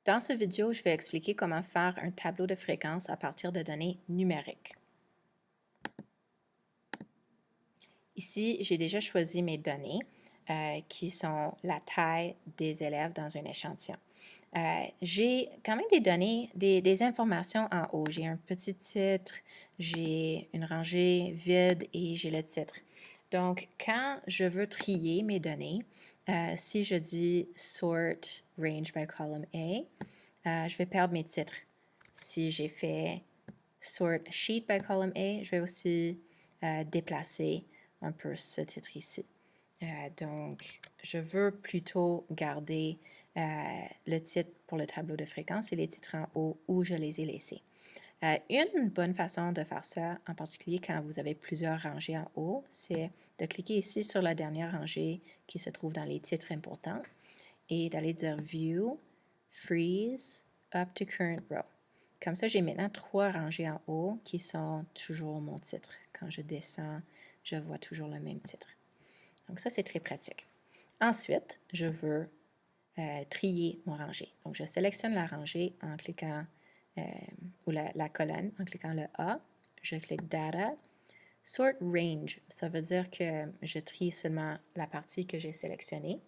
Dans cette vidéo, je vais expliquer comment faire un tableau de fréquence à partir de données numériques. Ici, j'ai déjà choisi mes données qui sont la taille des élèves dans un échantillon. J'ai quand même des données, des informations en haut. J'ai un petit titre, j'ai une rangée vide et j'ai le titre. Donc, quand je veux trier mes données, si je dis Sort Range by Column A, je vais perdre mes titres. Si j'ai fait Sort Sheet by Column A, je vais aussi déplacer un peu ce titre ici. Donc, je veux plutôt garder le titre pour le tableau de fréquence et les titres en haut où je les ai laissés. Une bonne façon de faire ça, en particulier quand vous avez plusieurs rangées en haut, c'est de cliquer ici sur la dernière rangée qui se trouve dans les titres importants et d'aller dire View, Freeze, Up to Current Row. Comme ça, j'ai maintenant 3 rangées en haut qui sont toujours mon titre. Quand je descends, je vois toujours le même titre. Donc ça, c'est très pratique. Ensuite, je veux trier mon rangée. Donc, je sélectionne la rangée en cliquant, ou la colonne, en cliquant le A. Je clique Data. Sort Range, ça veut dire que je trie seulement la partie que j'ai sélectionnée.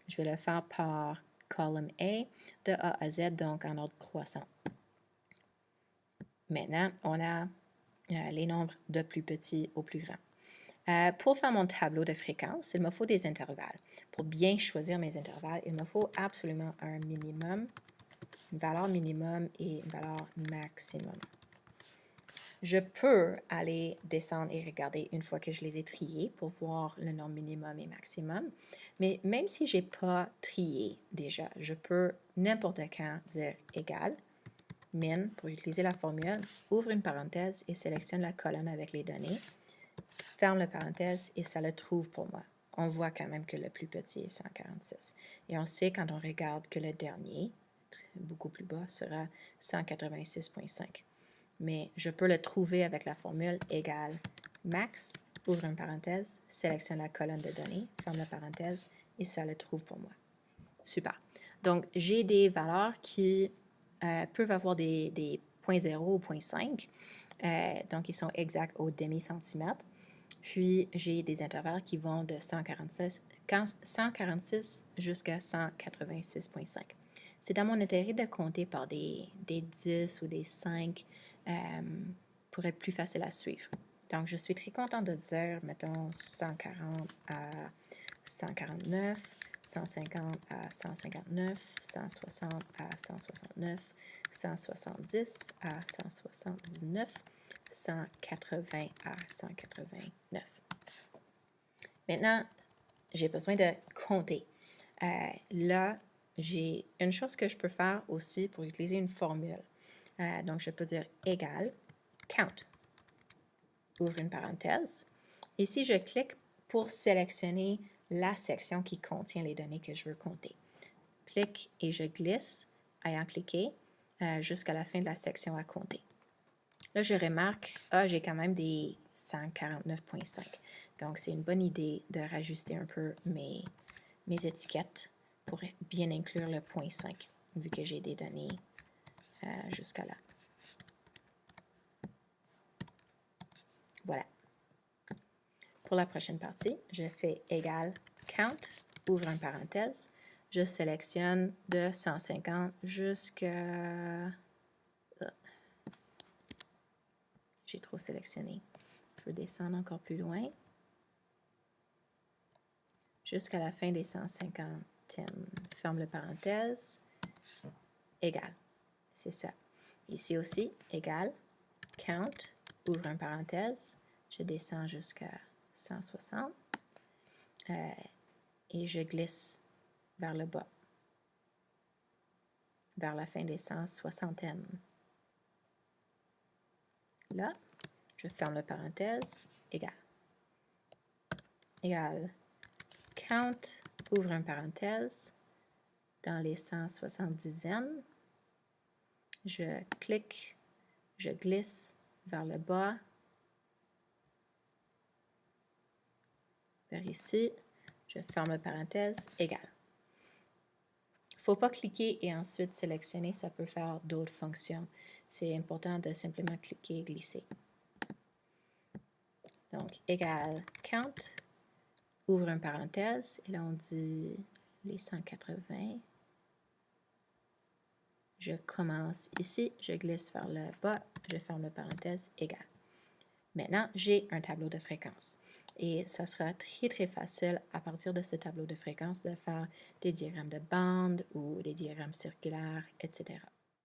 Je vais le faire par column A, de A à Z, donc en ordre croissant. Maintenant, on a les nombres de plus petits au plus grand. Pour faire mon tableau de fréquence, il me faut des intervalles. Pour bien choisir mes intervalles, il me faut absolument un minimum, une valeur minimum et une valeur maximum. Je peux aller descendre et regarder une fois que je les ai triés pour voir le nombre minimum et maximum. Mais même si je n'ai pas trié déjà, je peux n'importe quand dire égal, min, pour utiliser la formule, ouvre une parenthèse et sélectionne la colonne avec les données, ferme la parenthèse et ça le trouve pour moi. On voit quand même que le plus petit est 146. Et on sait quand on regarde que le dernier, beaucoup plus bas, sera 186,5. Mais je peux le trouver avec la formule égale max, ouvre une parenthèse, sélectionne la colonne de données, ferme la parenthèse et ça le trouve pour moi. Super. Donc, j'ai des valeurs qui peuvent avoir des 0.0 ou 0.5. Donc, ils sont exacts au demi-centimètre. Puis, j'ai des intervalles qui vont de 146 jusqu'à 186,5. C'est dans mon intérêt de compter par des 10 ou des 5 pour être plus facile à suivre. Donc, je suis très contente de dire, mettons, 140 à 149, 150 à 159, 160 à 169, 170 à 179, 180 à 189. Maintenant, j'ai besoin de compter. Là, j'ai une chose que je peux faire aussi pour utiliser une formule. Donc, je peux dire égal count. Ouvre une parenthèse. Et si je clique pour sélectionner la section qui contient les données que je veux compter. Clique et je glisse, ayant cliqué, jusqu'à la fin de la section à compter. Là, je remarque, j'ai quand même des 149,5. Donc, c'est une bonne idée de rajuster un peu mes étiquettes pour bien inclure le 0.5, vu que j'ai des données jusqu'à là. Voilà. Pour la prochaine partie, je fais égal count, ouvre une parenthèse, je sélectionne de 150 jusqu'à... J'ai trop sélectionné. Je veux descendre encore plus loin. Jusqu'à la fin des 150. Ferme la parenthèse. Égal. C'est ça. Ici aussi, égal. Count. Ouvre une parenthèse. Je descends jusqu'à 160. Et je glisse vers le bas. Vers la fin des 160. Là, je ferme la parenthèse. Égal. Égal. Count. Ouvre une parenthèse. Dans les 170e, je clique, je glisse vers le bas, vers ici, je ferme la parenthèse, égal. faut pas cliquer et ensuite sélectionner, ça peut faire d'autres fonctions. C'est important de simplement cliquer et glisser. Donc, égal count, ouvre une parenthèse, et là on dit les 180. Je commence ici, je glisse vers le bas, je ferme la parenthèse, égal. Maintenant, j'ai un tableau de fréquences. Et ça sera très, très facile à partir de ce tableau de fréquences de faire des diagrammes de bande ou des diagrammes circulaires, etc.